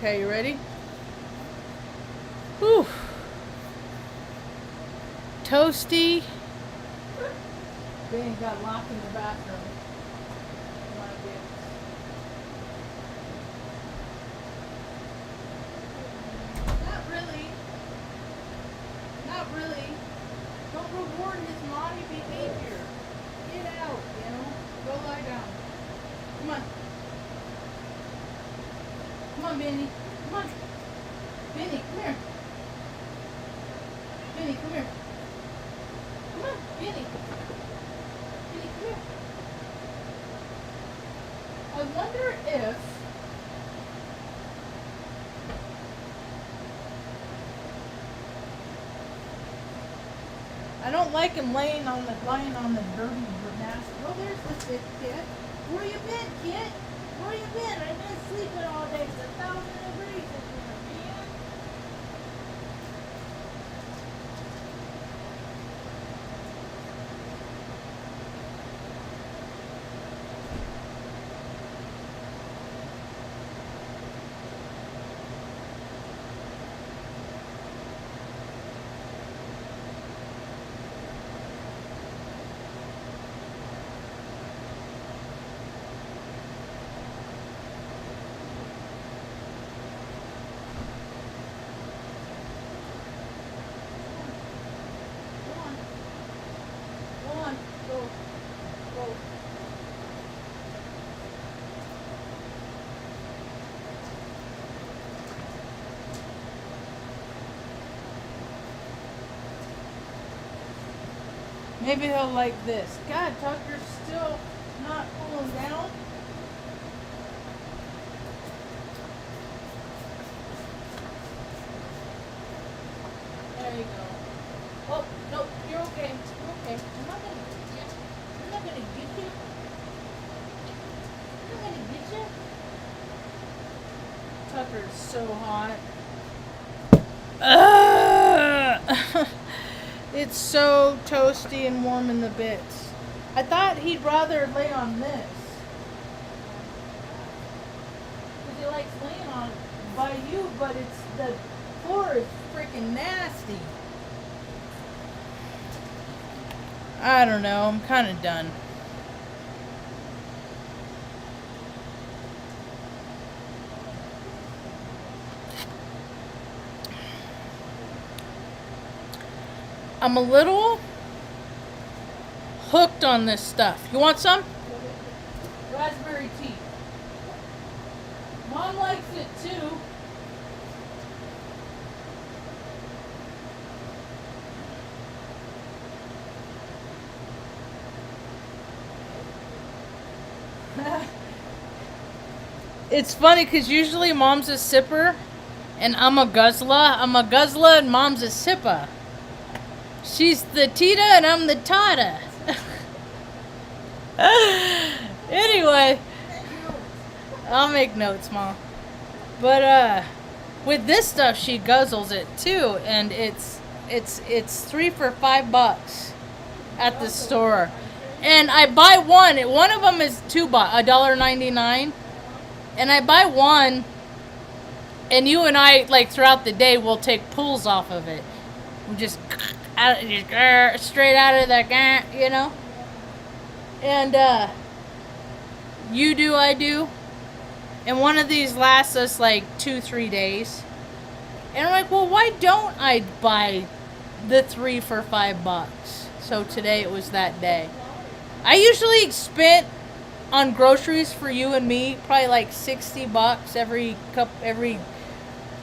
Okay, you ready? Whew. Toasty. Ben got locked in the bathroom. Not really. Not really. Don't reward his naughty behavior. Get out, you know? Go lie down. Come on. Come on, Benny. Come on. Benny, come here. Benny, come here. Come on, Benny. Benny, come here. I wonder if I don't like him lying on the dirty nasty. Oh, there's the sick kid. Where you been, kid? Where you been? I've been sleeping all day. It's 1,000 degrees in here, man. Go on. Go. Go. Maybe he'll like this. God, Tucker's still not cooling down. There you go. Oh, no, you're okay. You're okay. I'm not gonna get you. I'm not gonna get you. I'm not gonna get you. Tucker's so hot. It's so toasty and warm in the bits. I thought he'd rather lay on this. Because he likes laying on by you, but it's the floor is freaking nasty. I don't know. I'm kind of done. I'm a little hooked on this stuff. You want some? Raspberry tea. Mom likes it too. It's funny because usually Mom's a sipper and I'm a guzzler. I'm a guzzler and Mom's a sipper. She's the Tita and I'm the Tata. Anyway, I'll make notes, Mom. But with this stuff, she guzzles it too, and it's 3 for $5 at the store. And I buy one. One of them is $1.99, and I buy one. And you and I, like throughout the day, will take pulls off of it. We just straight out of the, you know. And you do, I do. And one of these lasts us like 2-3 days. And I'm like, well, why don't I buy the 3 for $5? So today it was that day. I usually spent on groceries for you and me probably like $60 every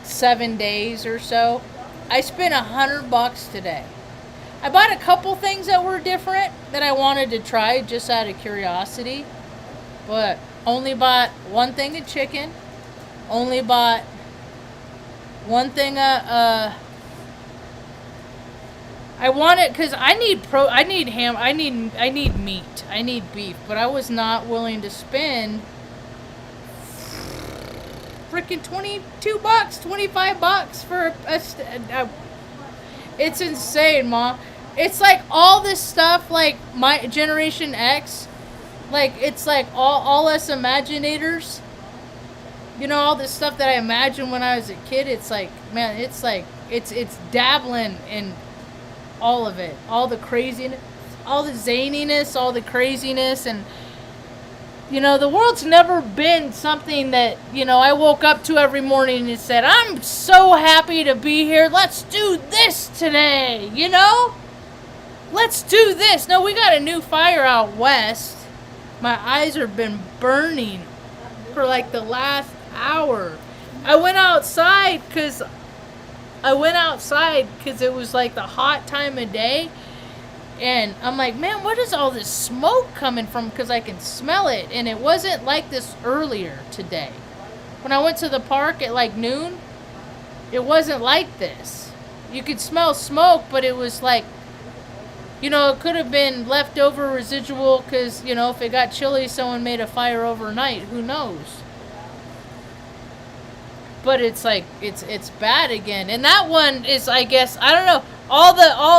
7 days or so. I spent $100 today. I bought a couple things that were different that I wanted to try just out of curiosity, but only bought one thing of chicken. Only bought one thing of I want it because I need ham. I need meat. I need beef, but I was not willing to spend freaking $22, $25 for it's insane, Mom. It's like all this stuff, like my Generation X, like it's like all us Imaginators. you know, all this stuff that I imagined when I was a kid, it's like, man, it's dabbling in all of it. All the craziness, all the zaniness, all the craziness. And, you know, the world's never been something that, you know, I woke up to every morning and said, I'm so happy to be here. Let's do this today, you know? Let's do this. No, we got a new fire out west. My eyes have been burning for like the last hour. I went outside because it was like the hot time of day. And I'm like, man, what is all this smoke coming from? Because I can smell it. And it wasn't like this earlier today. When I went to the park at like noon, it wasn't like this. You could smell smoke, but it was like, you know, it could have been leftover residual because, you know, if it got chilly, someone made a fire overnight. Who knows? But it's like, it's bad again. And that one is, I guess, I don't know, all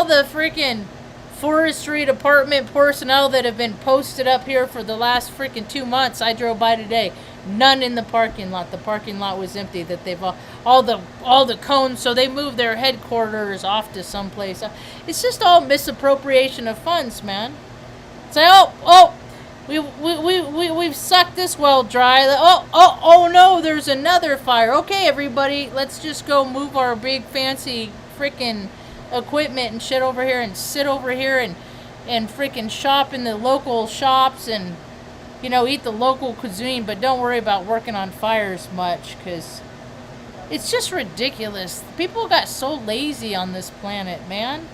the freaking forestry department personnel that have been posted up here for the last freaking 2 months. I drove by today. None in the parking lot. The parking lot was empty. That they've all the cones, so they moved their headquarters off to someplace. It's just all misappropriation of funds, man. It's like, we've sucked this well dry. Oh no, there's another fire. Okay, everybody, let's just go move our big fancy freaking equipment and shit over here and sit over here and freaking shop in the local shops and, you know, eat the local cuisine, but don't worry about working on fires much, because it's just ridiculous. People got so lazy on this planet, man.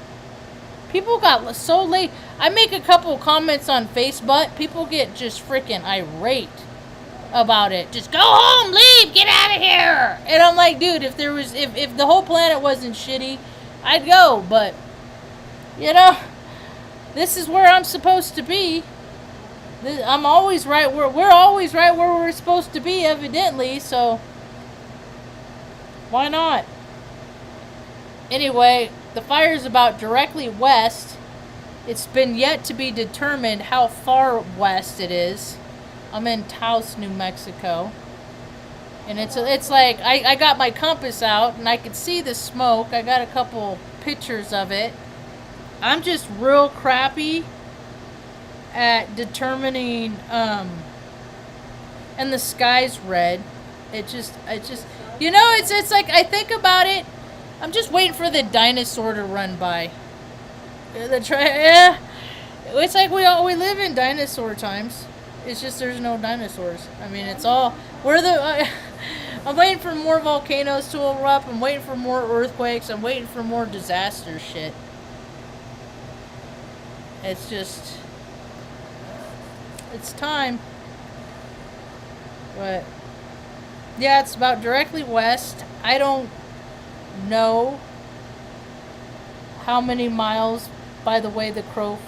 People got so lazy. I make a couple comments on Facebook. People get just freaking irate about it. Just go home, leave, get out of here. And I'm like, dude, if the whole planet wasn't shitty, I'd go. But, you know, this is where I'm supposed to be. I'm always right where we're always right where we're supposed to be, evidently, so why not? Anyway, the fire's about directly west. It's been yet to be determined how far west it is. I'm in Taos, New Mexico. And it's like I got my compass out and I could see the smoke. I got a couple pictures of it. I'm just real crappy at determining and the sky's red. It just you know, it's like I think about it, I'm just waiting for the dinosaur to run by. It's like we live in dinosaur times. It's just there's no dinosaurs. I mean, it's all I'm waiting for more volcanoes to erupt. I'm waiting for more earthquakes. I'm waiting for more disaster shit. It's just, it's time. But yeah, it's about directly west. I don't know how many miles by the way the crow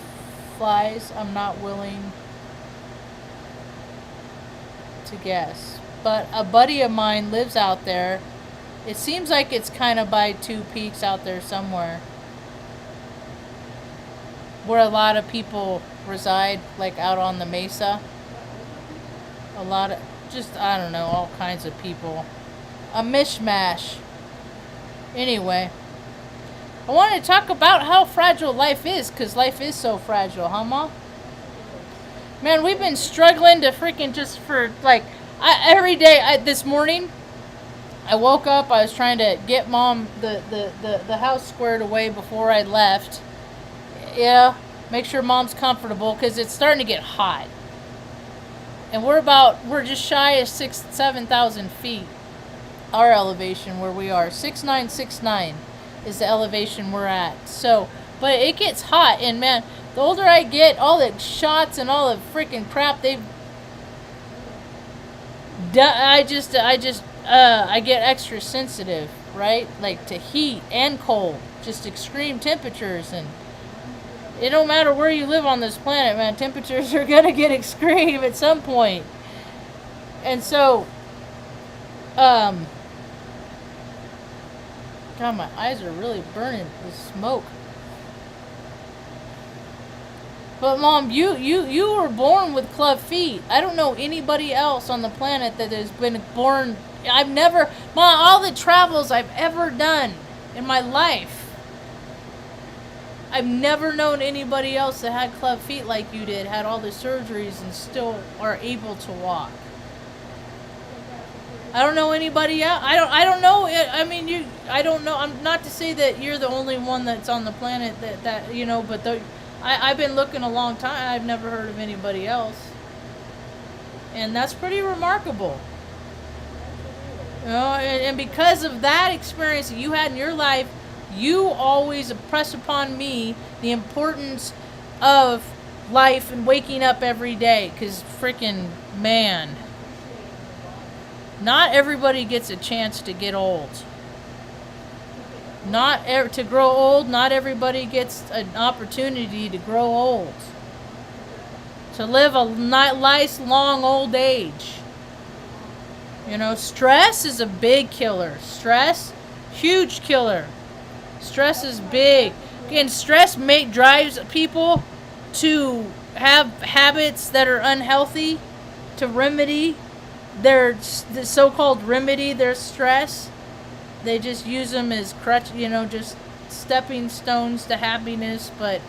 flies. I'm not willing to guess. But a buddy of mine lives out there. It seems like it's kind of by Two Peaks out there somewhere, where a lot of people reside, like out on the mesa. A lot of, just, I don't know, all kinds of people. A mishmash. Anyway, I wanted to talk about how fragile life is, because life is so fragile, huh, Ma? Man, we've been struggling to freaking just for, like, every day. This morning, I woke up, I was trying to get Mom the house squared away before I left. Yeah, make sure Mom's comfortable, because it's starting to get hot. And we're just shy of 7,000 feet. Our elevation where we are, 6969 is the elevation we're at. So, but it gets hot, and man, the older I get, all the shots and all the freaking crap they've done, I get extra sensitive, right? Like to heat and cold, just extreme temperatures. And it don't matter where you live on this planet, man, temperatures are gonna get extreme at some point. And so, God, my eyes are really burning with smoke. But Mom, you were born with club feet. I don't know anybody else on the planet that has been born I've never, all the travels I've ever done in my life, I've never known anybody else that had club feet like you did, had all the surgeries and still are able to walk. I don't know anybody else. I don't know. I mean, I don't know. I'm not to say that you're the only one that's on the planet that you know, but I've been looking a long time. I've never heard of anybody else. And that's pretty remarkable. You know, and because of that experience that you had in your life, you always impress upon me the importance of life and waking up every day. Because freaking man, not everybody gets a chance to get old. To grow old, not everybody gets an opportunity to grow old. To live a nice, long old age. You know, stress is a big killer. Stress, huge killer. Stress is big. And stress drives people to have habits that are unhealthy, to remedy the so-called remedy their stress. They just use them as crutch, you know, just stepping stones to happiness, but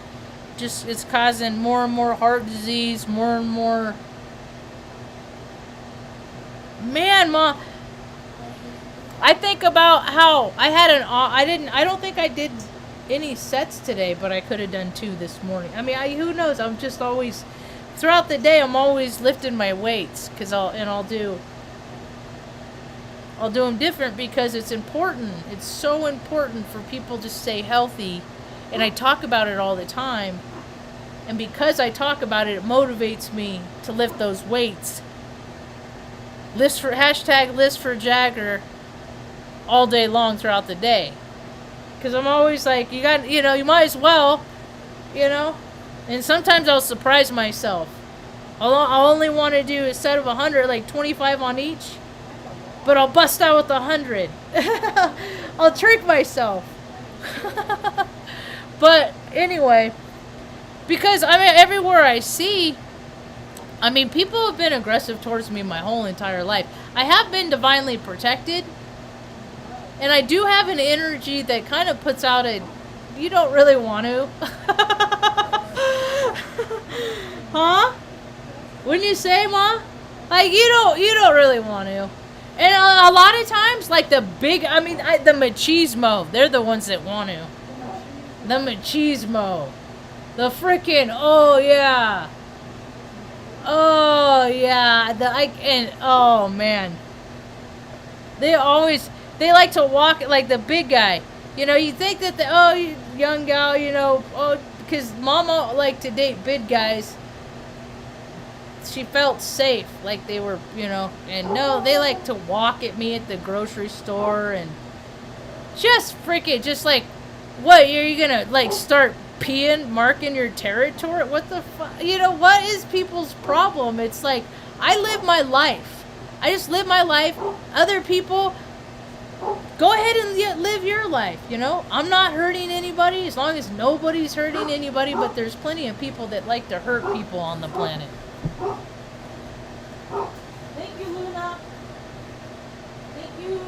just it's causing more and more heart disease, more and more. Man, Ma, I think about how I don't think I did any sets today, but I could have done 2 this morning. I mean, who knows? I'm just always, throughout the day, I'm always lifting my weights, I'll do them different because it's important. It's so important for people to stay healthy, and I talk about it all the time. And because I talk about it, it motivates me to lift those weights. List for Jagger all day long throughout the day. Because I'm always like, you might as well, And sometimes I'll surprise myself. I'll only want to do a set of 100, like 25 on each. But I'll bust out with 100. I'll trick myself. But anyway, because everywhere I see, people have been aggressive towards me my whole entire life. I have been divinely protected. And I do have an energy that kind of puts out you don't really want to. Huh? Wouldn't you say, Ma? Like, you don't really want to. And a lot of times, like the machismo, they're the ones that want to. The machismo. The freaking, oh yeah. Oh man. They like to walk like the big guy. You think that young gal, because Mama liked to date big guys. She felt safe, like they were, and no, they like to walk at me at the grocery store and just like, what, are you gonna, like, start marking your territory? What the fuck? What is people's problem? It's like, I live my life. I just live my life. Other people, go ahead and live your life, I'm not hurting anybody as long as nobody's hurting anybody, but there's plenty of people that like to hurt people on the planet. Thank you, Luna. Thank you, Luna.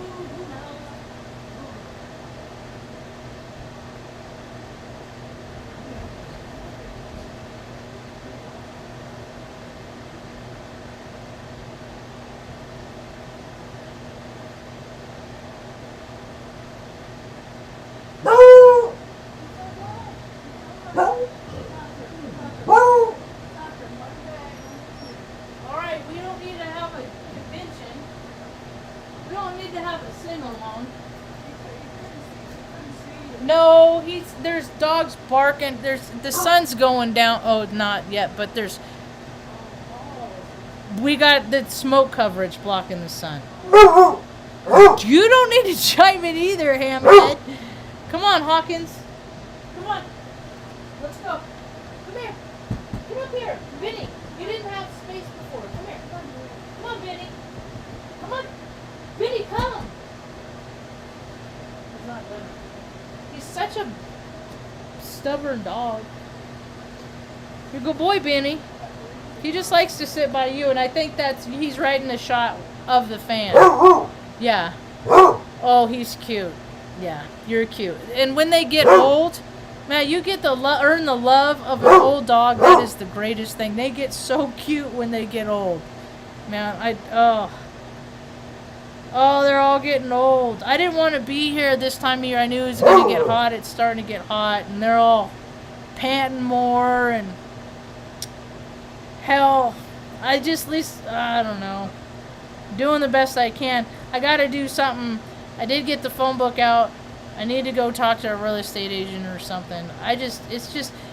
No, there's dogs barking. The sun's going down. Oh, not yet, but we got the smoke coverage blocking the sun. You don't need to chime in either, Hamhead. Come on, Hawkins. Come on. Let's go. Come here. Come up here. Vinny, you didn't have space before. Come here. Come on, Vinny. Come on. Vinny, come. He's not done. He's such a stubborn dog. You're a good boy, Benny. He just likes to sit by you, and I think he's right in the shot of the fan. Yeah. Oh, he's cute. Yeah, you're cute. And when they get old, man, you get to earn the love of an old dog. That is the greatest thing. They get so cute when they get old. Man, oh, they're all getting old. I didn't want to be here this time of year. I knew it was going to get hot. It's starting to get hot, and they're all panting more, and hell, I don't know. Doing the best I can. I got to do something. I did get the phone book out. I need to go talk to a real estate agent or something.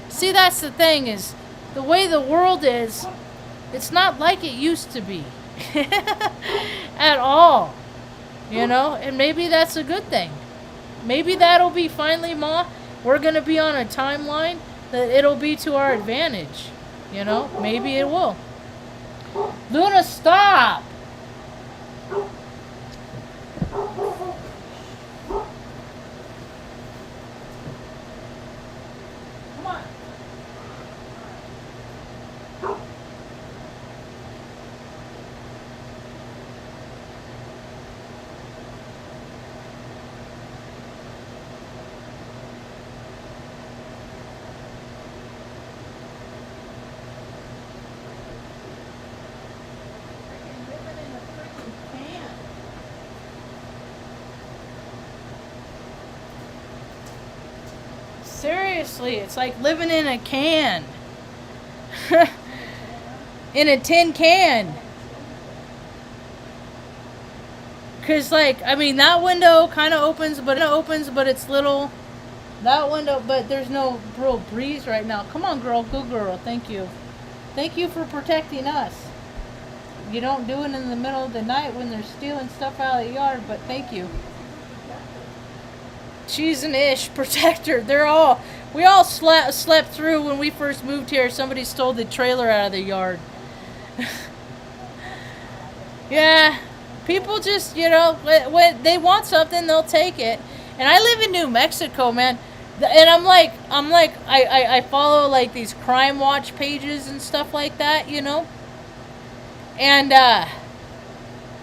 See, that's the thing, is the way the world is, it's not like it used to be. At all. You know? And maybe that's a good thing. Maybe that'll be finally, Ma, we're going to be on a timeline that it'll be to our advantage. You know? Maybe it will. Luna, stop! Seriously, it's like living in a can. In a tin can. Because, like, I mean, that window kind of opens, but it's little. That window, but there's no real breeze right now. Come on, girl. Good girl. Thank you. Thank you for protecting us. You don't do it in the middle of the night when they're stealing stuff out of the yard, but thank you. She's an ish protector. We all slept through when we first moved here. Somebody stole the trailer out of the yard. Yeah, people just, when they want something, they'll take it. And I live in New Mexico, man. And I follow like these crime watch pages and stuff like that, And,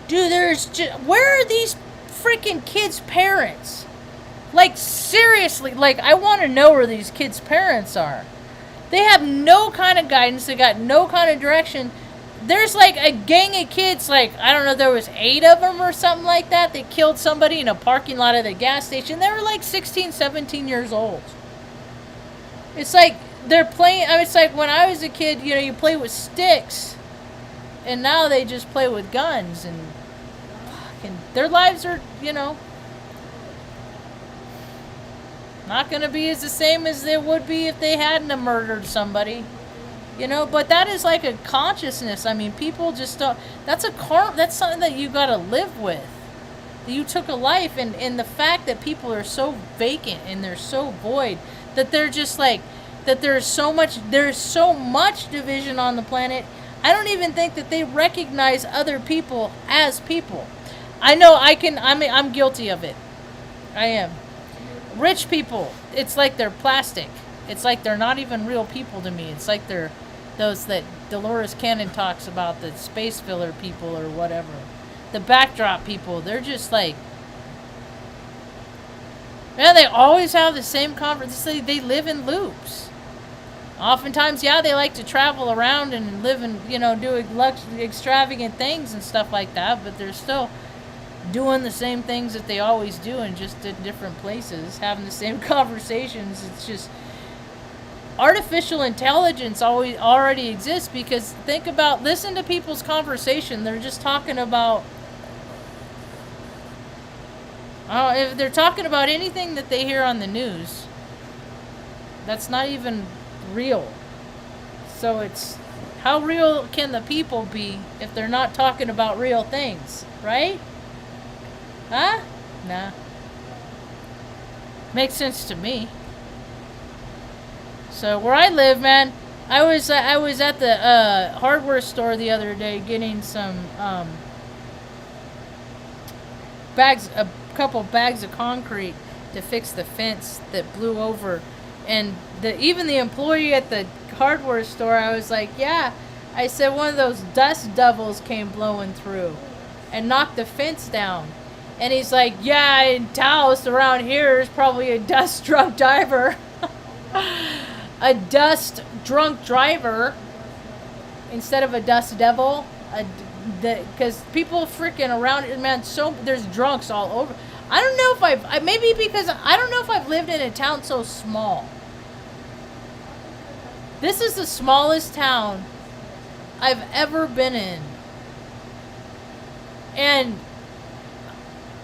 dude, where are these freaking kids' parents? Like, seriously, like, I want to know where these kids' parents are. They have no kind of guidance. They got no kind of direction. There's, like, a gang of kids, like, I don't know, there was 8 of them or something like that. They killed somebody in a parking lot of the gas station. They were, like, 16, 17 years old. It's like, they're playing, it's like when I was a kid, you play with sticks. And now they just play with guns. And their lives are, not going to be the same as they would be if they hadn't have murdered somebody. But that is like a consciousness. I mean, people just don't. That's something that you got to live with. You took a life, and the fact that people are so vacant and they're so void that they're just like that. There's so much division on the planet. I don't even think that they recognize other people as people. I know I'm guilty of it. I am. Rich people, it's like they're plastic. It's like they're not even real people to me. It's like they're those that Dolores Cannon talks about, the space filler people or whatever. The backdrop people, they're just like, man, they always have the same conversation. They live in loops. Oftentimes, yeah, they like to travel around and live and, do extravagant things and stuff like that, but they're still doing the same things that they always do and just in different places, having the same conversations. It's just artificial intelligence already exists, because listen to people's conversation. They're just talking about, if they're talking about anything that they hear on the news, that's not even real. So it's, how real can the people be if they're not talking about real things, right? Huh? Nah. Makes sense to me. So where I live, man, I was at the hardware store the other day getting some a couple bags of concrete to fix the fence that blew over, and even the employee at the hardware store, I was like, yeah, I said one of those dust devils came blowing through and knocked the fence down. And he's like, yeah, in Taos around here is probably a dust drunk driver. A dust drunk driver instead of a dust devil. Because people freaking around it, man, so there's drunks all over. I don't know if maybe because I don't know if I've lived in a town so small. This is the smallest town I've ever been in. And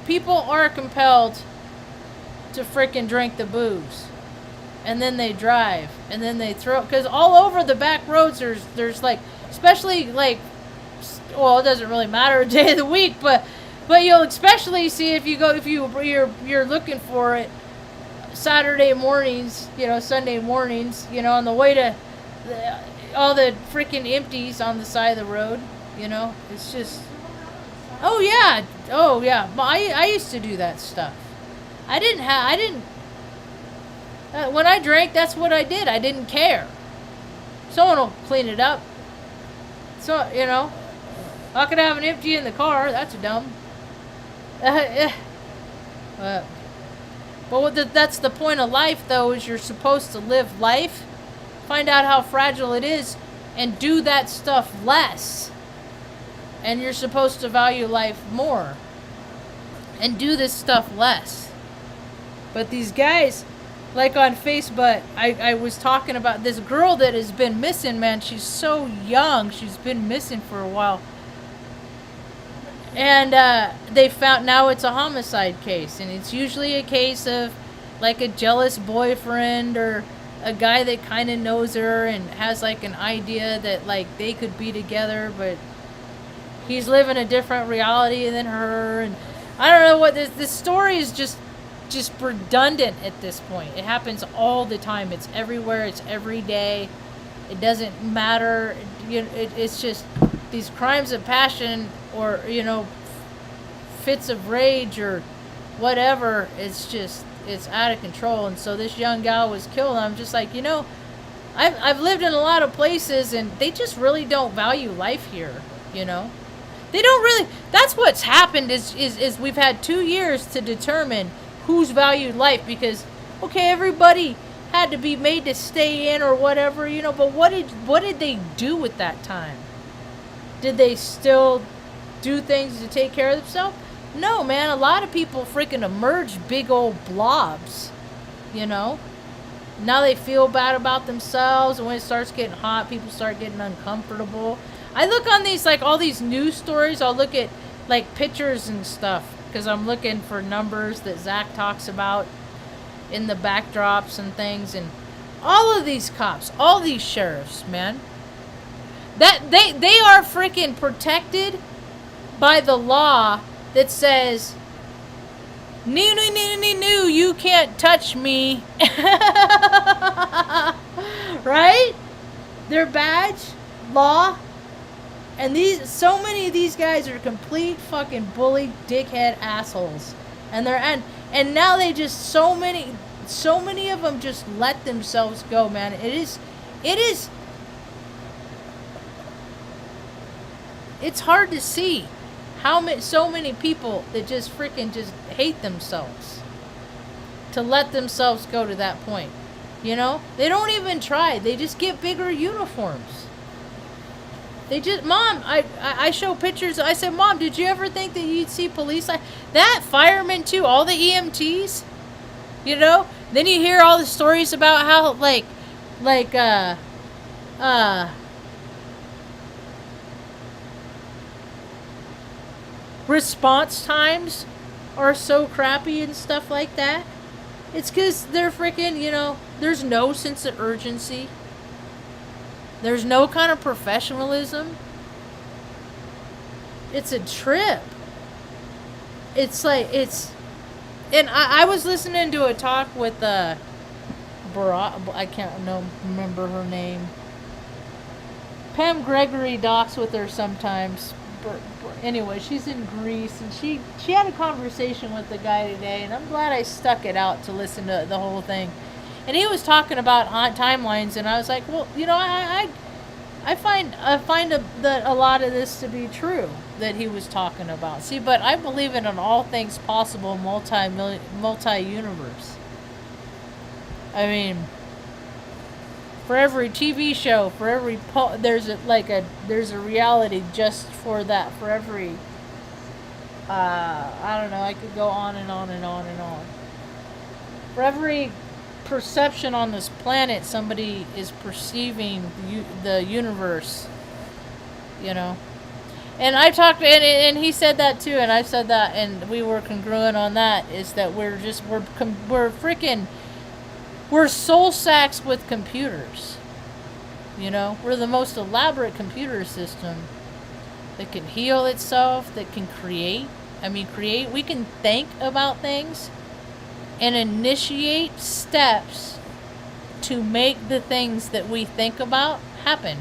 people are compelled to freaking drink the booze. And then they drive. And then they throw, because all over the back roads there's like, especially like, well, it doesn't really matter a day of the week, but you'll especially see if you're looking for it Saturday mornings, Sunday mornings, on the way to all the freaking empties on the side of the road, it's just, oh yeah, I used to do that stuff. When I drank, that's what I did. I didn't care. Someone will clean it up. So, I could have an empty in the car. That's dumb. But that's the point of life, though, is you're supposed to live life, find out how fragile it is, and do that stuff less. And you're supposed to value life more and do this stuff less. But these guys, like on Facebook, I was talking about this girl that has been missing, man. She's so young. She's been missing for a while. And they found, now it's a homicide case. And it's usually a case of like a jealous boyfriend or a guy that kind of knows her and has like an idea that like they could be together, but he's living a different reality than her. And I don't know what this story is just redundant at this point. It happens all the time. It's everywhere. It's every day. It doesn't matter. It's just these crimes of passion or, fits of rage or whatever. It's out of control. And so this young gal was killed. I'm just like, I've lived in a lot of places and they just really don't value life here, They don't really. That's what's happened is we've had 2 years to determine who's valued life, because okay, everybody had to be made to stay in or whatever, but what did they do with that time? Did they still do things to take care of themselves? No, man. A lot of people freaking emerge big old blobs, Now they feel bad about themselves, and when it starts getting hot, people start getting uncomfortable. I look on these, like, all these news stories. I'll look at, like, pictures and stuff, because I'm looking for numbers that Zach talks about in the backdrops and things. And all of these cops, all these sheriffs, man, that they are freaking protected by the law that says, no, you can't touch me. Right? Their badge, law. And so many of these guys are complete fucking bully dickhead assholes. And and now they just, so many of them just let themselves go, man. It's hard to see so many people that just freaking just hate themselves to let themselves go to that point. They don't even try. They just get bigger uniforms. They just, Mom, I show pictures. I said, Mom, did you ever think that you'd see police like that? Firemen too, all the EMTs, Then you hear all the stories about how response times are so crappy and stuff like that. It's because they're freaking, there's no sense of urgency. There's no kind of professionalism. It's a trip. It's like, and I was listening to a talk with I can't remember her name. Pam Gregory talks with her sometimes. Anyway, she's in Greece, and she had a conversation with the guy today, and I'm glad I stuck it out to listen to the whole thing. And he was talking about timelines, and I was like, well, that a lot of this to be true that he was talking about. See, but I believe in an all things possible multi universe. I mean, for every TV show, for every there's a reality just for that. For every I don't know. I could go on and on and on and on. For every perception on this planet, somebody is perceiving the universe. You know. And I talked, and he said that too, and I said that, and we were congruent on that. Is that we're freaking. We're soul sacks with computers. You know, we're the most elaborate computer system that can heal itself, that can create. We can think about things and initiate steps to make the things that we think about happen.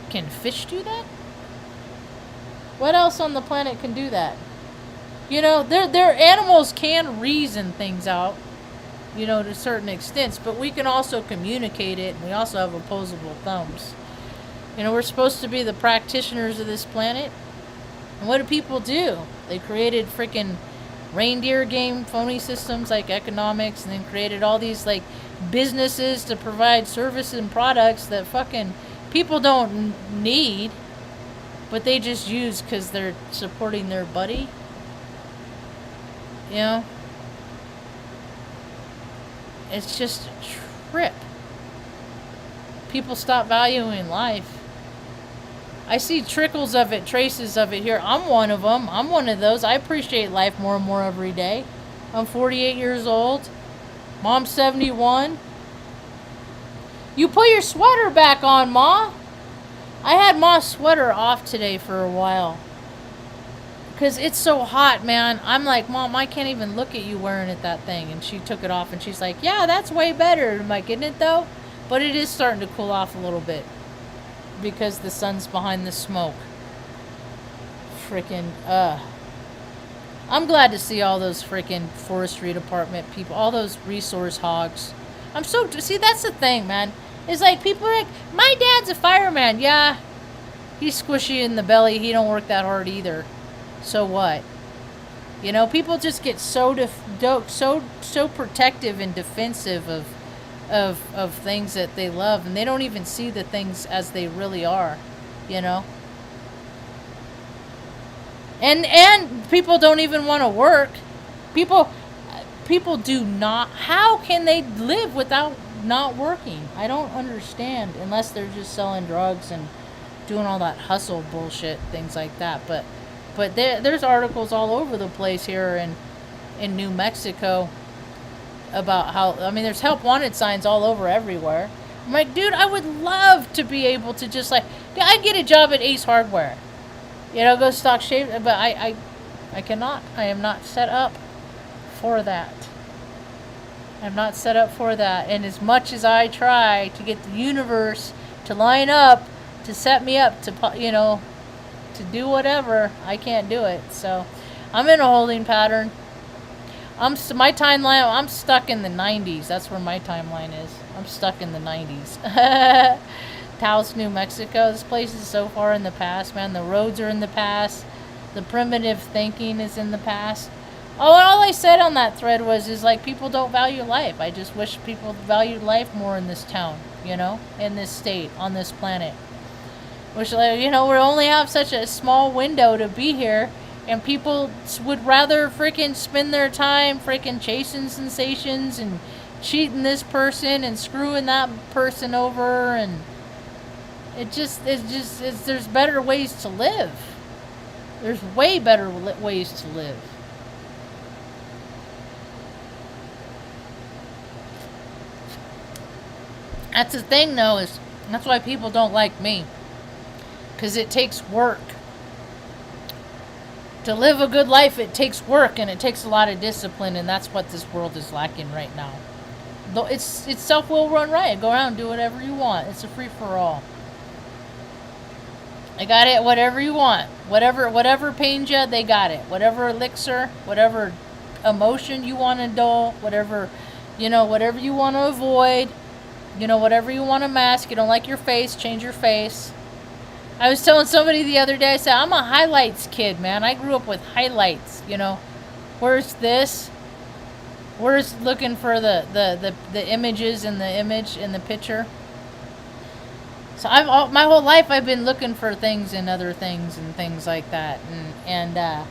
Can fish do that? What else on the planet can do that? You know, their animals can reason things out, you know, to certain extents, but we can also communicate it, and we also have opposable thumbs. You know, we're supposed to be the practitioners of this planet. And what do people do? They created freaking reindeer game phony systems like economics, and then created all these like businesses to provide services and products that fucking people don't need, but they just use because they're supporting their buddy. You know? It's just a trip. People stop valuing life. I see trickles of it, traces of it here. I'm one of them. I'm one of those. I appreciate life more and more every day. I'm 48 years old. Mom's 71. You put your sweater back on, Ma. I had Ma's sweater off today for a while. Because it's so hot, man. I'm like, Mom, I can't even look at you wearing it, that thing. And she took it off and she's like, yeah, that's way better. I'm like, isn't it though? But it is starting to cool off a little bit. Because the sun's behind the smoke. Freaking, I'm glad to see all those freaking forestry department people, all those resource hogs. See, that's the thing, man. It's like, people are like, my dad's a fireman. Yeah, he's squishy in the belly. He don't work that hard either. So what? You know, people just get so protective and defensive of things that they love, and they don't even see the things as they really are, you know. And people don't even want to work. People do not. How can they live without not working? I don't understand, unless they're just selling drugs and doing all that hustle bullshit, things like that. But there's articles all over the place here in New Mexico about how, I mean, there's help wanted signs all over everywhere. I'm like, dude, I would love to be able to just like, I'd get a job at Ace Hardware. You know, go stock shave, but I cannot. I am not set up for that. I'm not set up for that. And as much as I try to get the universe to line up, to set me up to, you know, to do whatever, I can't do it. So I'm in a holding pattern. My timeline, I'm stuck in the 90s. That's where my timeline is. I'm stuck in the 90s. Taos, New Mexico. This place is so far in the past, man. The roads are in the past. The primitive thinking is in the past. Oh, and all I said on that thread is like, people don't value life. I just wish people valued life more in this town, you know, in this state, on this planet. Which, you know, we only have such a small window to be here, and people would rather freaking spend their time freaking chasing sensations and cheating this person and screwing that person over, and there's better ways to live. There's way better ways to live. That's the thing, though, is that's why people don't like me. Because it takes work. To live a good life, it takes work, and it takes a lot of discipline, and that's what this world is lacking right now. Though it's self-will run riot. Go around and do whatever you want. It's a free-for-all. I got it, whatever you want. Whatever pains you, they got it. Whatever elixir, whatever emotion you want to dull, whatever you want to avoid, You know, whatever you want to mask. You don't like your face, change your face. I was telling somebody the other day, I said, I'm a highlights kid, man. I grew up with highlights, you know. Where's this? Where's looking for the images in the image in the picture? So my whole life I've been looking for things in other things and things like that. And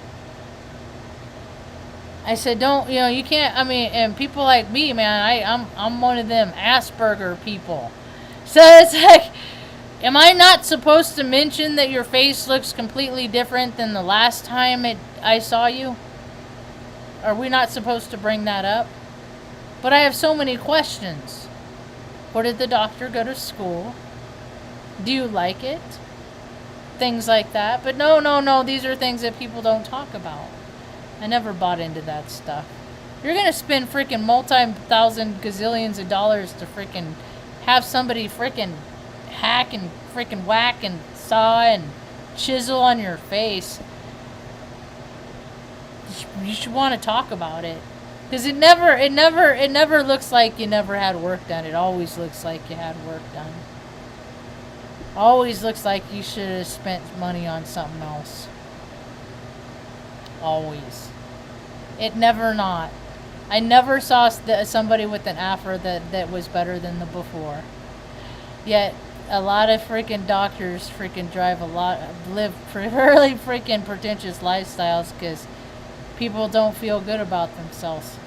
I said, don't, you know, you can't, I mean, and people like me, man, I'm one of them Asperger people. So it's like, am I not supposed to mention that your face looks completely different than the last time I saw you? Are we not supposed to bring that up? But I have so many questions. Where did the doctor go to school? Do you like it? Things like that. But no, these are things that people don't talk about. I never bought into that stuff. You're going to spend freaking multi-thousand gazillions of dollars to freaking have somebody freaking hack and freaking whack and saw and chisel on your face. You should want to talk about it. Because it never looks like you never had work done. It always looks like you had work done. Always looks like you should have spent money on something else. Always. It never not. I never saw somebody with an afro that was better than the before. Yet, a lot of freaking doctors freaking live really freaking pretentious lifestyles because people don't feel good about themselves.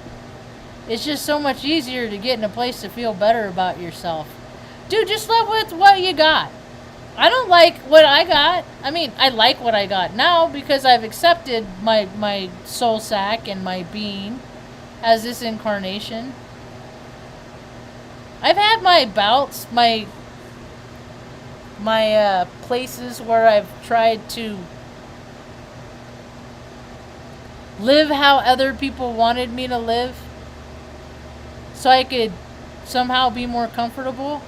It's just so much easier to get in a place to feel better about yourself. Dude, just live with what you got. I don't like what I got. I mean, I like what I got now because I've accepted my soul sack and my being as this incarnation. I've had my bouts, my places where I've tried to live how other people wanted me to live so I could somehow be more comfortable.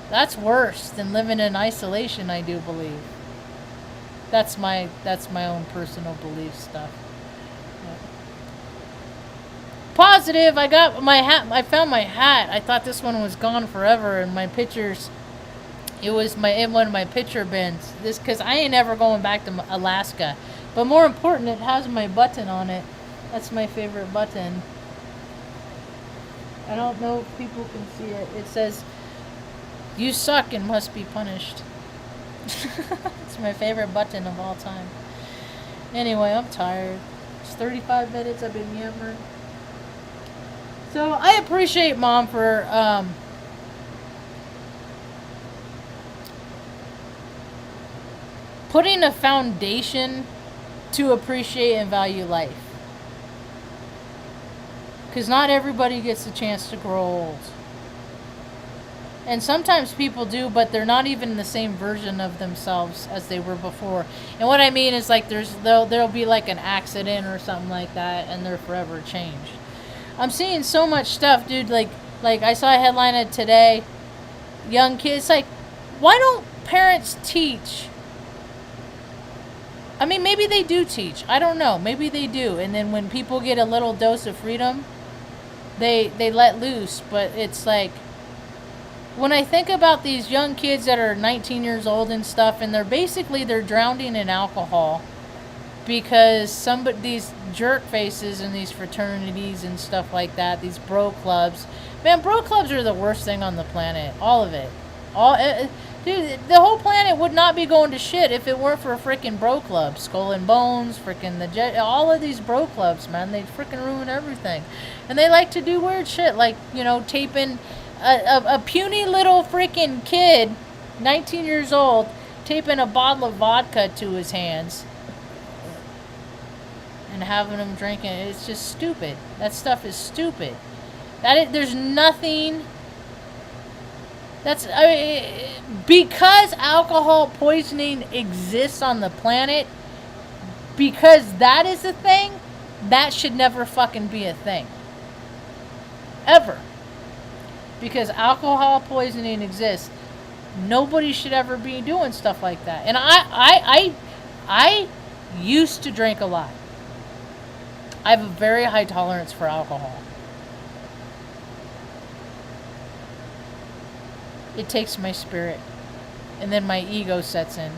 That's worse than living in isolation, I do believe. That's my own personal belief stuff. Yeah. Positive, I got my hat. I found my hat. I thought this one was gone forever, and my pictures. It was in one of my picture bins. This because I ain't ever going back to Alaska. But more important, it has my button on it. That's my favorite button. I don't know if people can see it. It says, "You suck and must be punished." It's my favorite button of all time. Anyway, I'm tired. It's 35 minutes. I've been yammering. So I appreciate Mom for putting a foundation to appreciate and value life. Because not everybody gets a chance to grow old. And sometimes people do, but they're not even the same version of themselves as they were before. And what I mean is like there'll be like an accident or something like that and they're forever changed. I'm seeing so much stuff, dude, like I saw a headline today, young kids, like, why don't parents teach? I mean, maybe they do teach. I don't know. Maybe they do. And then when people get a little dose of freedom, they let loose. But it's like, when I think about these young kids that are 19 years old and stuff, and they're drowning in alcohol because these jerk faces and these fraternities and stuff like that, these bro clubs. Man, bro clubs are the worst thing on the planet. All of it. Dude, the whole planet would not be going to shit if it weren't for a freaking bro club. Skull and Bones, freaking all of these bro clubs, man, they freaking ruin everything. And they like to do weird shit, like, you know, taping a puny little freaking kid, 19 years old, taping a bottle of vodka to his hands and having him drink it. It's just stupid. That stuff is stupid. There's nothing. Because alcohol poisoning exists on the planet, because that is a thing, that should never fucking be a thing. Ever. Because alcohol poisoning exists. Nobody should ever be doing stuff like that. And I used to drink a lot. I have a very high tolerance for alcohol. it takes my spirit. And then my ego sets in.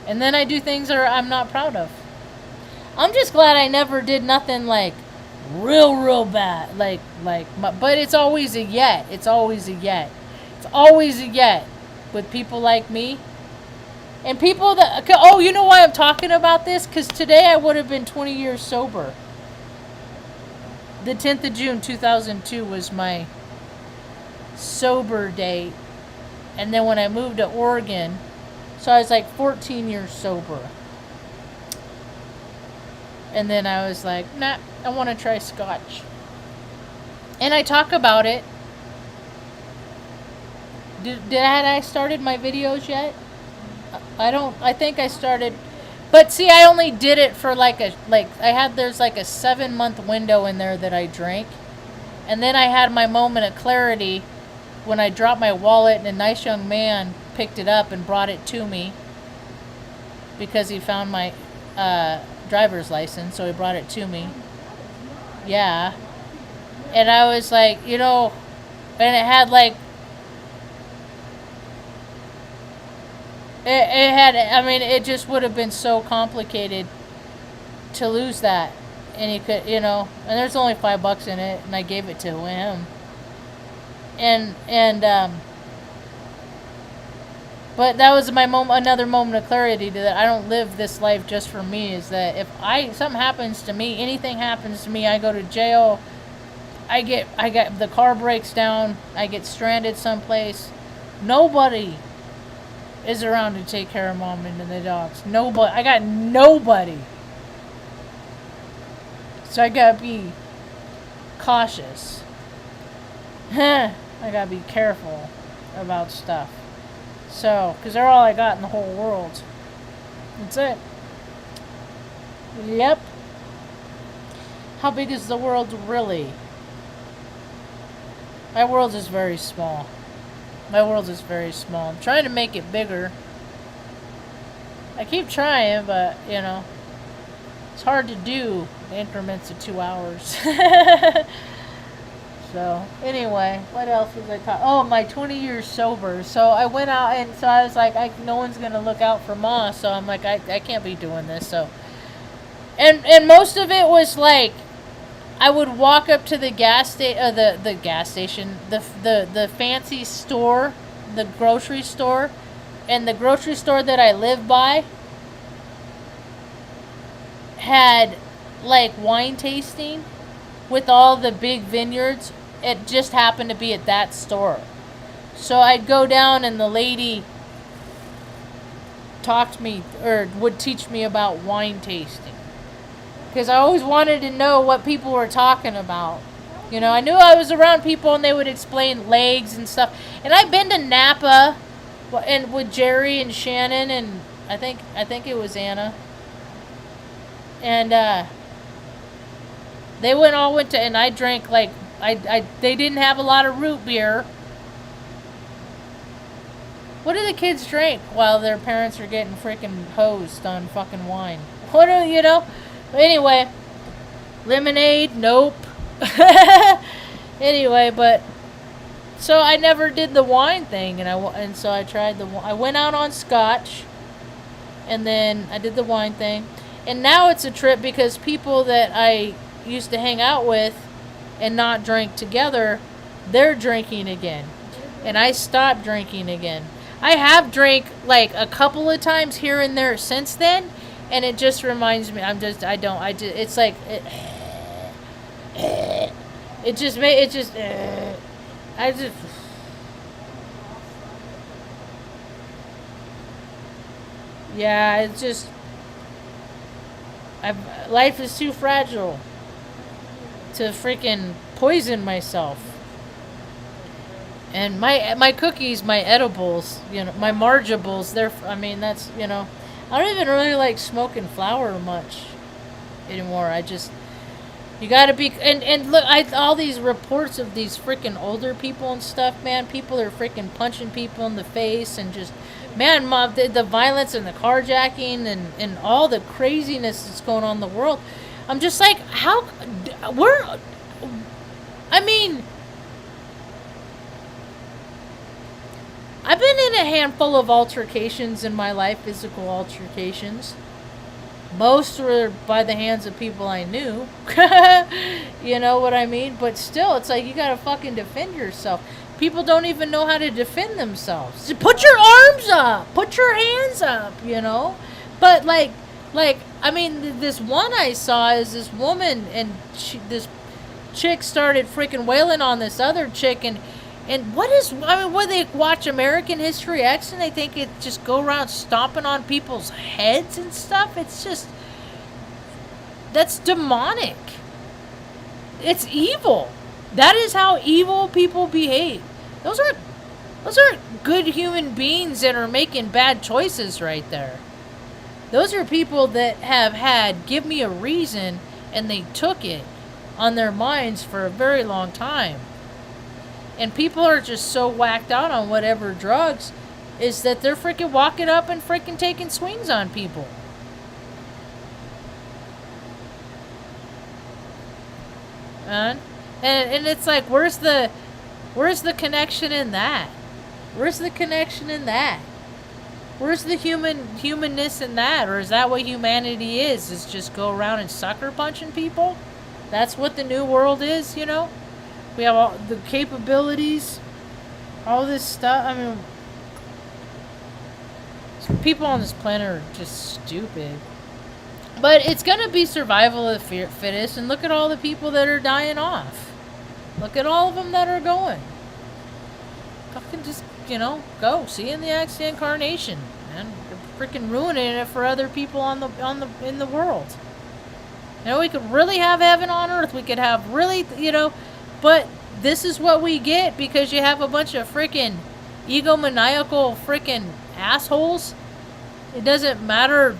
And then I do things that I'm not proud of. I'm just glad I never did nothing like real bad. But it's always a yet. It's always a yet. It's always a yet with people like me. And people that, oh, you know why I'm talking about this? Because today I would have been 20 years sober. The 10th of June 2002 was my sober date. And then when I moved to Oregon, so I was like 14 years sober. And then I was like, nah, I want to try scotch. And I talk about it. Had I started my videos yet? I think I started, but see, I only did it for there's like a 7-month window in there that I drank. And then I had my moment of clarity when I dropped my wallet and a nice young man picked it up and brought it to me because he found my driver's license, so he brought it to me. Yeah. And I was like, and it had like, it just would have been so complicated to lose that. And he could, and there's only $5 in it, and I gave it to him. But that was my another moment of clarity that I don't live this life just for me. Is that if something happens to me, anything happens to me, I go to jail, I get the car breaks down, I get stranded someplace, nobody is around to take care of Mom and the dogs. Nobody. I got nobody. So I gotta be cautious. I gotta be careful about stuff. So, because they're all I got in the whole world. That's it. Yep. How big is the world really? My world is very small. My world is very small. I'm trying to make it bigger. I keep trying, but, it's hard to do in increments of 2 hours. So, anyway, what else was I talking? Oh, my 20 years sober. So, I went out, and so I was like, no one's going to look out for Ma, so I'm like, I can't be doing this, so. And most of it was like, I would walk up to the gas station, the gas station, the fancy store, the grocery store, and the grocery store that I live by had like wine tasting with all the big vineyards. It just happened to be at that store. So I'd go down and the lady talked to me or would teach me about wine tasting. Because I always wanted to know what people were talking about. I knew I was around people and they would explain legs and stuff. And I've been to Napa and with Jerry and Shannon and I think it was Anna. And they all went to, and I drank like, they didn't have a lot of root beer. What do the kids drink while their parents are getting freaking hosed on fucking wine? What do Anyway, lemonade, nope. Anyway, but so I never did the wine thing, and so I tried I went out on scotch, and then I did the wine thing, and now it's a trip because people that I used to hang out with and not drink together, they're drinking again, and I stopped drinking again. I have drank like a couple of times here and there since then. And it just reminds me, it's like, yeah, it's just, life is too fragile to freaking poison myself. And my cookies, my edibles, my Margeables, that's, I don't even really like smoking flower much anymore. You gotta be, and look, all these reports of these freaking older people and stuff, man, people are freaking punching people in the face and just, man, the violence and the carjacking and all the craziness that's going on in the world. I'm just like, a handful of altercations in my life, physical altercations. Most were by the hands of people I knew. You know what I mean? But still, it's like you gotta fucking defend yourself. People don't even know how to defend themselves. Just put your arms up. Put your hands up, you know? But I mean, this one I saw is this woman, and this chick started freaking wailing on this other chick, and what they watch American History X and they think it just go around stomping on people's heads and stuff? It's just, that's demonic. It's evil. That is how evil people behave. Those aren't good human beings that are making bad choices right there. Those are people that have had, give me a reason, and they took it on their minds for a very long time. And people are just so whacked out on whatever drugs is that they're freaking walking up and freaking taking swings on people. And it's like, where's the connection in that? Where's the connection in that? Where's the humanness in that? Or is that what humanity is just go around and sucker punching people? That's what the new world is, you know? We have all the capabilities, all this stuff. I mean, people on this planet are just stupid. But it's going to be survival of the fittest, and look at all the people that are dying off. Look at all of them that are going. Fucking just, you know, go. See you in the next incarnation, man. You're freaking ruining it for other people in the world. You know, we could really have heaven on earth. We could have really, you know, but this is what we get because you have a bunch of freaking egomaniacal freaking assholes. It doesn't matter.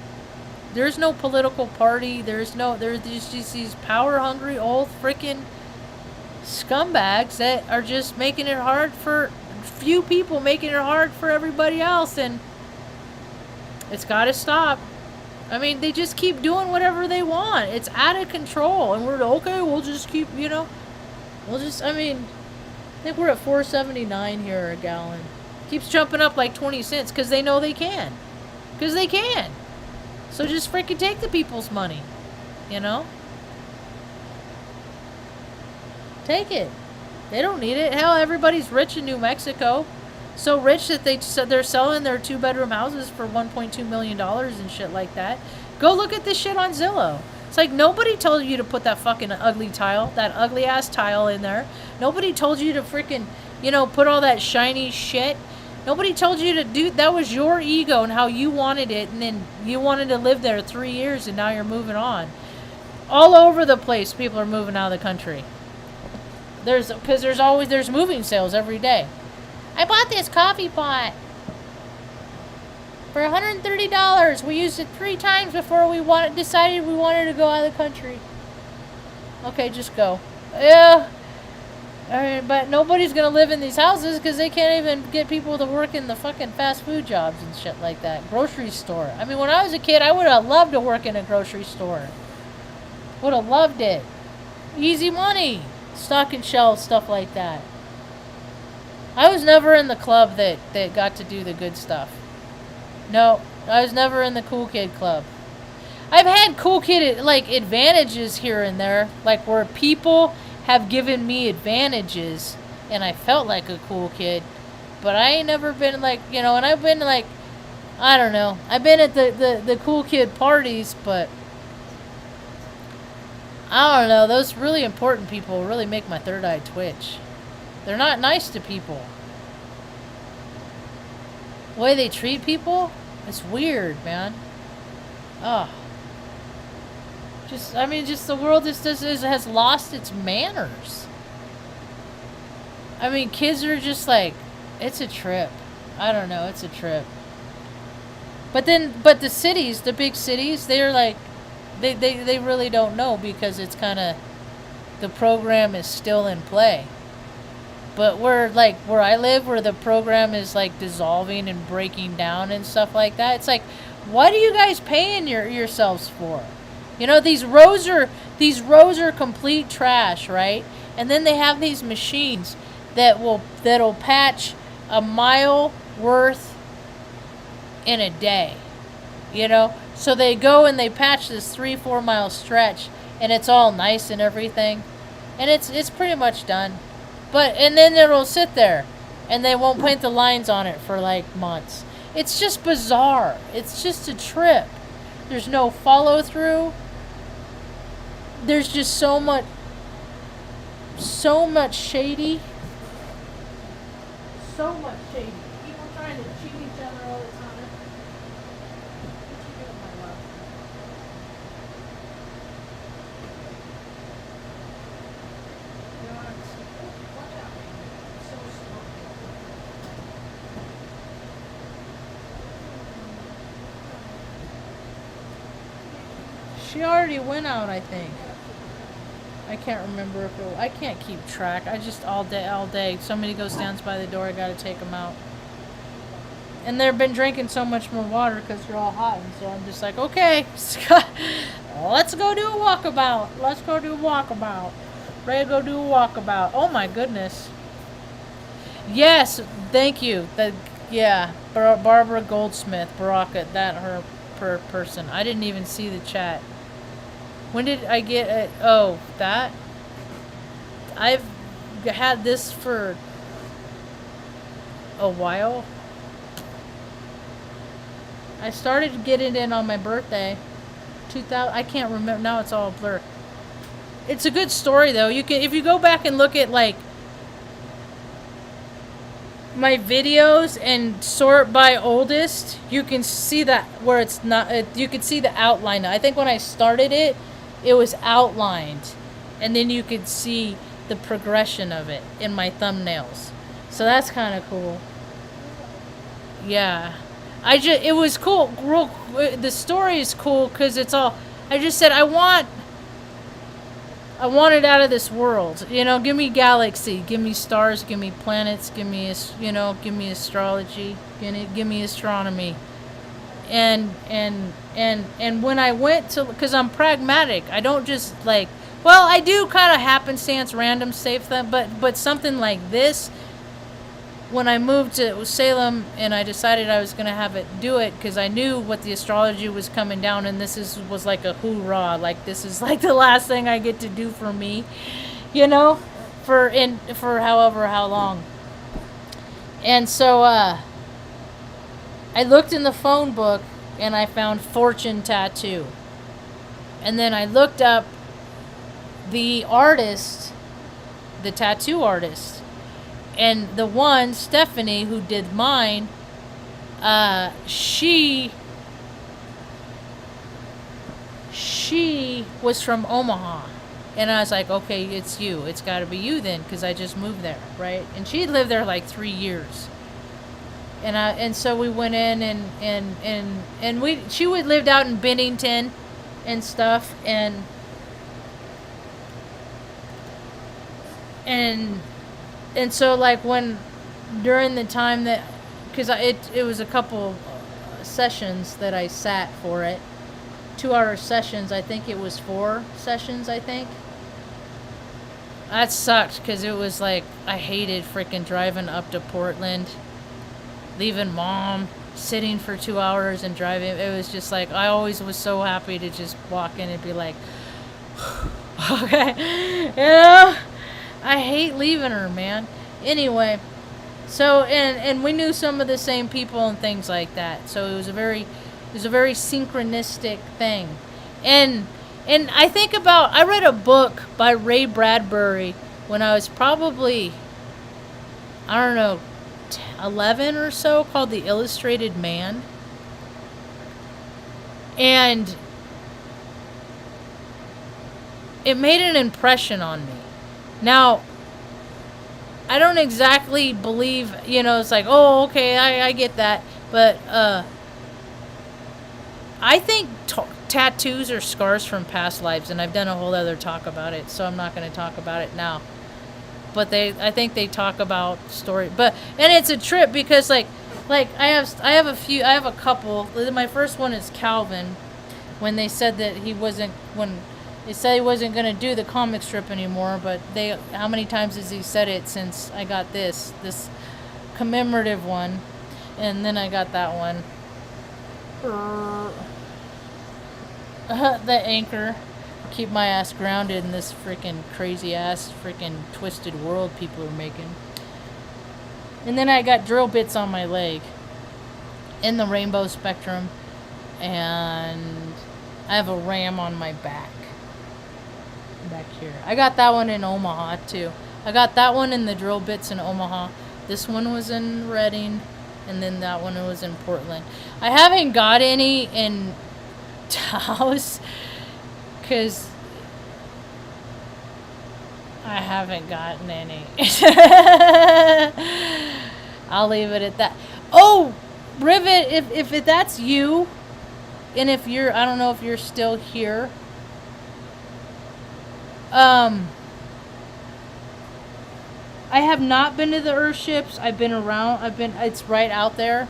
There's no political party. There's just these power-hungry old freaking scumbags that are just making it hard for few people, making it hard for everybody else, and it's got to stop. I mean, they just keep doing whatever they want. It's out of control, and we're okay. We'll just keep, you know. I mean, I think we're at $4.79 here a gallon. Keeps jumping up like 20 cents because they know they can. Because they can. So just freaking take the people's money, you know? Take it. They don't need it. Hell, everybody's rich in New Mexico. So rich that they're selling their 2-bedroom houses for $1.2 million and shit like that. Go look at this shit on Zillow. It's like nobody told you to put that fucking ugly tile, that ugly ass tile in there. Nobody told you to freaking, you know, put all that shiny shit. Nobody told you to do, that was your ego and how you wanted it, and then you wanted to live there 3 years and now you're moving on. All over the place, people are moving out of the country. Because there's moving sales every day. I bought this coffee pot for $130. We used it 3 times before we decided we wanted to go out of the country. Okay, just go. Yeah. But nobody's going to live in these houses because they can't even get people to work in the fucking fast food jobs and shit like that. Grocery store. I mean, when I was a kid, I would have loved to work in a grocery store. Would have loved it. Easy money. Stocking shelves, stuff like that. I was never in the club that got to do the good stuff. No, I was never in the cool kid club. I've had cool kid, like, advantages here and there. Like, where people have given me advantages, and I felt like a cool kid. But I ain't never been, like, you know, and I've been, like, I don't know. I've been at the cool kid parties, but I don't know. Those really important people really make my third eye twitch. They're not nice to people. The way they treat people, it's weird, man. Oh. Just the world has lost its manners. I mean, kids are just like, it's a trip. I don't know, it's a trip. But the cities, the big cities, they're like, they really don't know because it's kind of, the program is still in play. But where I live, where the program is like dissolving and breaking down and stuff like that, it's like, what are you guys paying yourselves for? You know, these rows are complete trash, right? And then they have these machines that'll patch a mile worth in a day, you know? So they go and they patch this 3-4 mile stretch, and it's all nice and everything, and it's pretty much done. But and then it'll sit there, and they won't paint the lines on it for like months. It's just bizarre. It's just a trip. There's no follow through. There's just so much shady. So much shady. People trying to cheat each other all the time. What you doing, my love? You know what I'm saying? Oh, watch out, baby. It's so slow. She already went out, I think. I can't remember if it. I can't keep track. I just all day. Somebody goes down by the door. I gotta take them out. And they've been drinking so much more water because they're all hot. And so I'm just like, okay, let's go do a walkabout. Ready to go do a walkabout. Oh my goodness. Yes, thank you. Barbara Goldsmith, Baraka, that her person. I didn't even see the chat. When did I get it? Oh, that? I've had this for a while. I started getting it on my birthday. 2000. I can't remember. Now it's all a blur. It's a good story, though. You can, if you go back and look at, like, my videos and sort by oldest, you can see that where it's not, you can see the outline. I think when I started it, it was outlined, and then you could see the progression of it in my thumbnails. So that's kind of cool. Yeah. It was cool. The story is cool because it's all, I just said, I want it out of this world. You know, give me galaxy, give me stars, give me planets, give me astrology, give me astronomy. And when I went to, because I'm pragmatic, I don't just like, well, I do kind of happenstance, random safe them, but something like this, when I moved to Salem and I decided I was going to do it because I knew what the astrology was coming down, and was like a hoorah, like this is like the last thing I get to do for me, you know, for however how long. And so I looked in the phone book and I found fortune tattoo. And then I looked up the artist, the tattoo artist. And the one, Stephanie, who did mine, she was from Omaha. And I was like, okay, it's you. It's got to be you then, because I just moved there, right? And she had lived there like 3 years. And so we went in and she would lived out in Bennington and stuff, and so like during the time that, because it was a couple sessions that I sat for it, 2-hour sessions. I think it was 4 sessions. I think that sucked because it was like I hated freaking driving up to Portland, leaving mom, sitting for 2 hours and driving. It was just like, I always was so happy to just walk in and be like, okay, you know, I hate leaving her, man. Anyway, so, and we knew some of the same people and things like that. So it was a very synchronistic thing. And I think I read a book by Ray Bradbury when I was probably, I don't know, 11 or so, called The Illustrated Man. And it made an impression on me. Now, I don't exactly believe, you know, it's like, oh, okay, I get that. But I think tattoos are scars from past lives, and I've done a whole other talk about it, so I'm not going to talk about it now. But I think they talk about story, and it's a trip because like I have a couple. My first one is Calvin, when they said that he wasn't going to do the comic strip anymore. But how many times has he said it since I got this commemorative one? And then I got that one. The anchor. Keep my ass grounded in this freaking crazy ass freaking twisted world people are making. And then I got drill bits on my leg in the rainbow spectrum, and I have a ram on my back here. I got that one in Omaha too. I got that one in the drill bits in Omaha. This one was in Reading, and then that one was in Portland. I haven't got any in Taos because I haven't gotten any. I'll leave it at that. Oh, Rivet, if that's you, and if you're, I don't know if you're still here. I have not been to the Earthships. I've been around. It's right out there.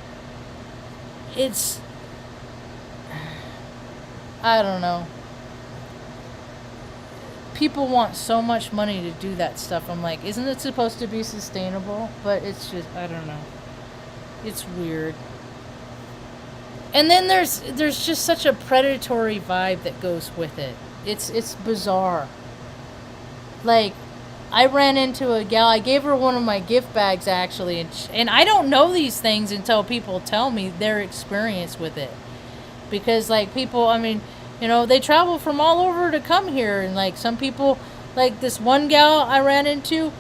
I don't know. People want so much money to do that stuff. I'm like, isn't it supposed to be sustainable? But it's just, I don't know. It's weird. And then there's just such a predatory vibe that goes with it. It's bizarre. Like, I ran into a gal. I gave her one of my gift bags actually, and I don't know these things until people tell me their experience with it. Because like people, I mean, you know, they travel from all over to come here, and like some people, like this one gal I ran into,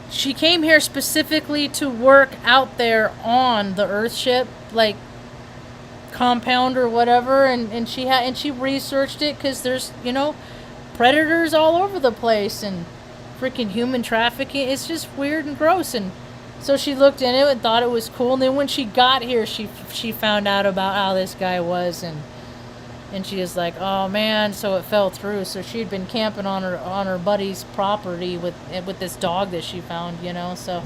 she came here specifically to work out there on the Earthship, like compound or whatever, and she researched it because there's, you know, predators all over the place and freaking human trafficking. It's just weird and gross. And so she looked into it and thought it was cool. And then when she got here, she found out about how this guy was, and she was like, oh man, so it fell through. So she'd been camping on her buddy's property with this dog that she found, you know. So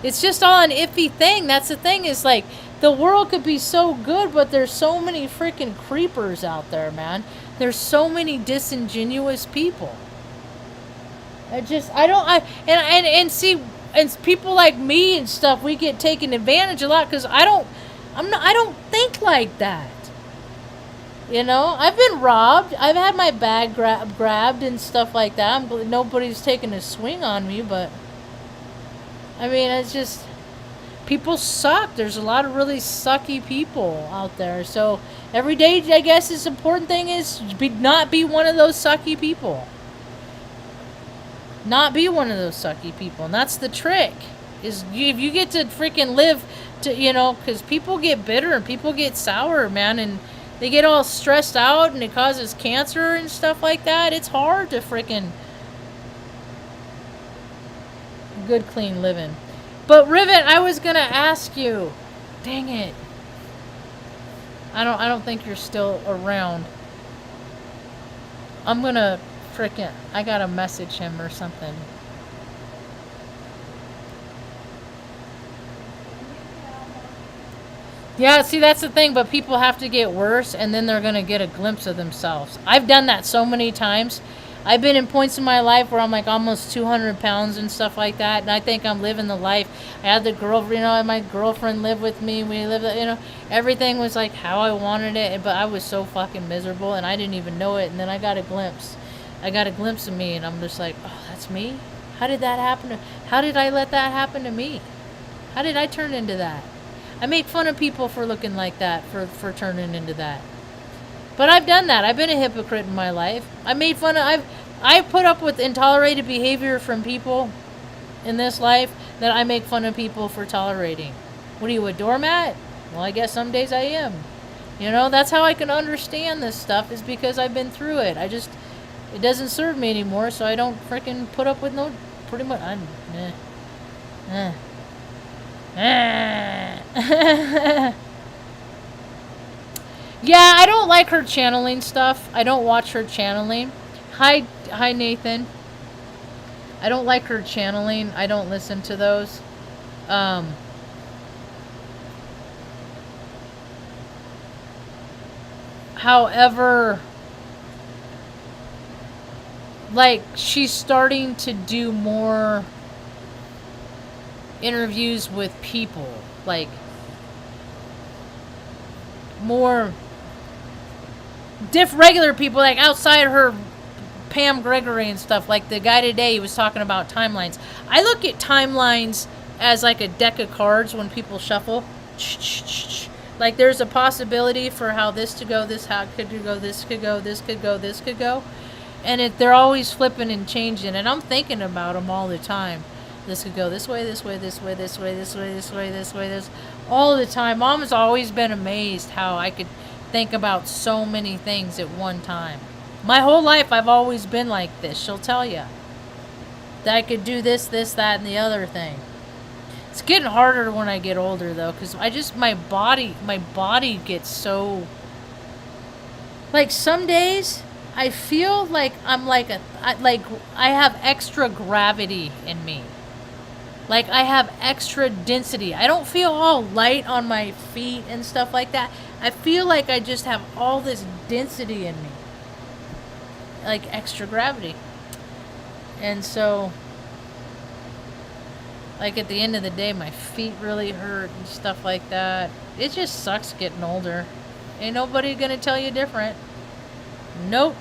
it's just all an iffy thing. That's the thing, is like the world could be so good, but there's so many freaking creepers out there, man. There's so many disingenuous people. And people like me and stuff, we get taken advantage a lot because I don't think like that. You know, I've been robbed. I've had my bag grabbed and stuff like that. Nobody's taken a swing on me, but I mean, it's just, people suck. There's a lot of really sucky people out there. So every day, I guess, this important thing is not be one of those sucky people. Not be one of those sucky people. And that's the trick. If you get to freaking live to, you know, because people get bitter and people get sour, man, and they get all stressed out and it causes cancer and stuff like that. It's hard to freaking good, clean living. But Rivet, I was gonna ask you. Dang it. I don't think you're still around. I'm gonna freaking, I gotta message him or something. Yeah, see, that's the thing, but people have to get worse and then they're gonna get a glimpse of themselves. I've done that so many times. I've been in points in my life where I'm like almost 200 pounds and stuff like that, and I think I'm living the life. I had my girlfriend live with me. We lived, you know, everything was like how I wanted it, but I was so fucking miserable and I didn't even know it. And then I got a glimpse. Of me, and I'm just like, oh, that's me? How did that happen? How did I let that happen to me? How did I turn into that? I make fun of people for looking like that, for turning into that. But I've done that. I've been a hypocrite in my life. I put up with intolerated behavior from people in this life that I make fun of people for tolerating. What are you, a doormat? Well, I guess some days I am. You know, that's how I can understand this stuff, is because I've been through it. It doesn't serve me anymore, so I don't freaking put up with pretty much, Yeah, I don't like her channeling stuff. I don't watch her channeling. Hi Nathan. I don't like her channeling. I don't listen to those. However, like, she's starting to do more interviews with people, like more regular people, like outside her Pam Gregory and stuff. Like the guy today, he was talking about timelines. I look at timelines as like a deck of cards when people shuffle. Like there's a possibility for how this to go, this how it could go, this could go, this could go, this could go. And they're always flipping and changing, and I'm thinking about them all the time. This could go this way, this way, this way, this way, this way, this way, this way, this. All the time. Mom has always been amazed how I could think about so many things at one time. My whole life I've always been like this. She'll tell you that I could do this, this, that, and the other thing. It's getting harder when I get older though, because my body gets so, like some days I feel like I'm like I have extra gravity in me. Like I have extra density. I don't feel all light on my feet and stuff like that. I feel like I just have all this density in me. Like extra gravity. And so, like at the end of the day, my feet really hurt and stuff like that. It just sucks getting older. Ain't nobody gonna tell you different. Nope.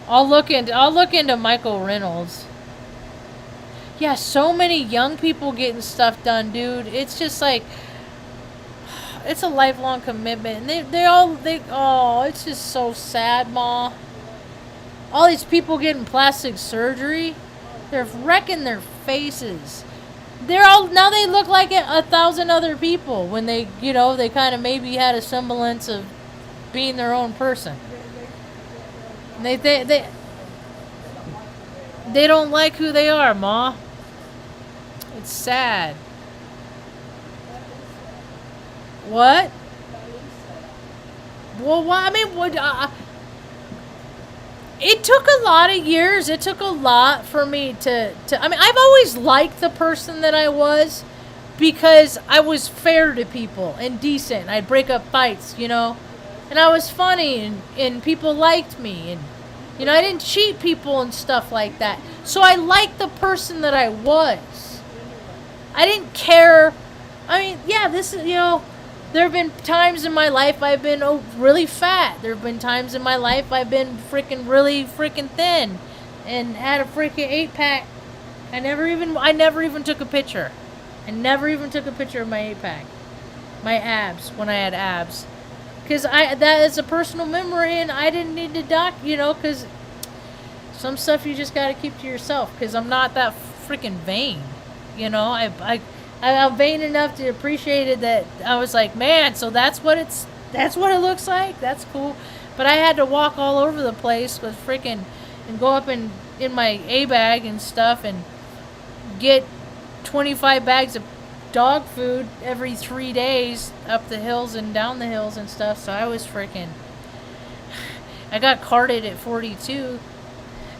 I'll look into Michael Reynolds. Yeah, so many young people getting stuff done, dude. It's just like it's a lifelong commitment. And it's just so sad, Ma. All these people getting plastic surgery, they're wrecking their faces. Now they look like 1,000 other people when they kind of maybe had a semblance of being their own person. They don't like who they are, Ma. It's sad. What? Well, I mean, it took a lot of years. It took a lot for me to. I mean, I've always liked the person that I was because I was fair to people and decent. I'd break up fights, and I was funny and people liked me and, I didn't cheat people and stuff like that. So I liked the person that I was. I didn't care. I mean, yeah, this is, there have been times in my life I've been really fat. There have been times in my life I've been really freaking thin and had a freaking 8-pack. I never even took a picture. I never even took a picture of my 8-pack. My abs, when I had abs. Because that is a personal memory and I didn't need to because some stuff you just got to keep to yourself. Because I'm not that freaking vain. I'm vain enough to appreciate it that I was like, man, so that's what it looks like? That's cool. But I had to walk all over the place with freaking, and go up in my A-bag and stuff and get 25 bags of dog food every 3 days up the hills and down the hills and stuff. So I was freaking, I got carted at 42.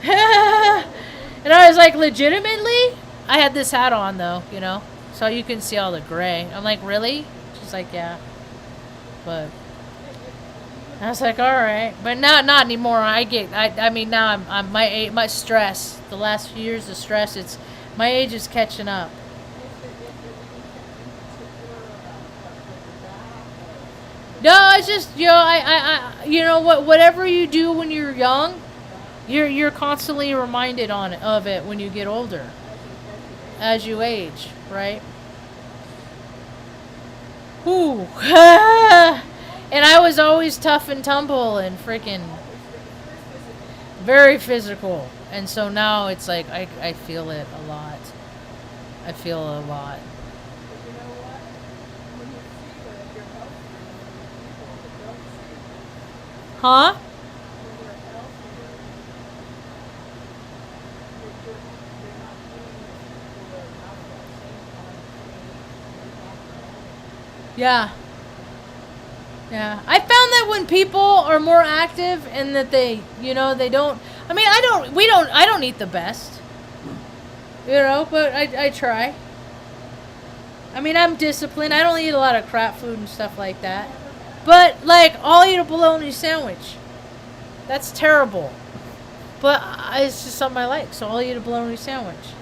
And I was like, legitimately? I had this hat on though, so you can see all the gray. I'm like, really? She's like, yeah. But I was like, all right. But not anymore. I mean, now I'm my stress, the last few years of stress, my age is catching up. No, it's just, whatever you do when you're young, you're constantly reminded of it when you get older. As you age, right? Ooh. And I was always tough and tumble and freaking very physical. And so now it's like I feel it a lot. I feel a lot. Huh? Yeah. Yeah. I found that when people are more active and that they don't, I don't eat the best. But I try. I mean, I'm disciplined. I don't eat a lot of crap food and stuff like that. But, I'll eat a bologna sandwich. That's terrible. But it's just something I like, so I'll eat a bologna sandwich.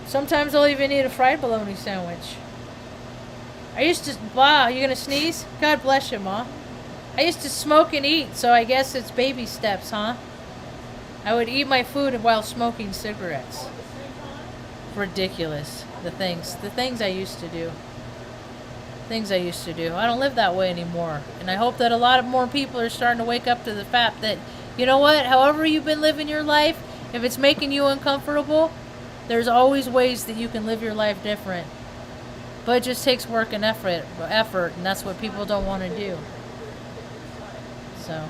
Sometimes I'll even eat a fried bologna sandwich. I used to... Wow, you gonna sneeze? God bless you, Ma. I used to smoke and eat, so I guess it's baby steps, huh? I would eat my food while smoking cigarettes. Ridiculous. The things I used to do. Things I used to do. I don't live that way anymore. And I hope that a lot of more people are starting to wake up to the fact that, you know what, however you've been living your life, if it's making you uncomfortable, there's always ways that you can live your life different. But it just takes work and effort, and that's what people don't want to do. So...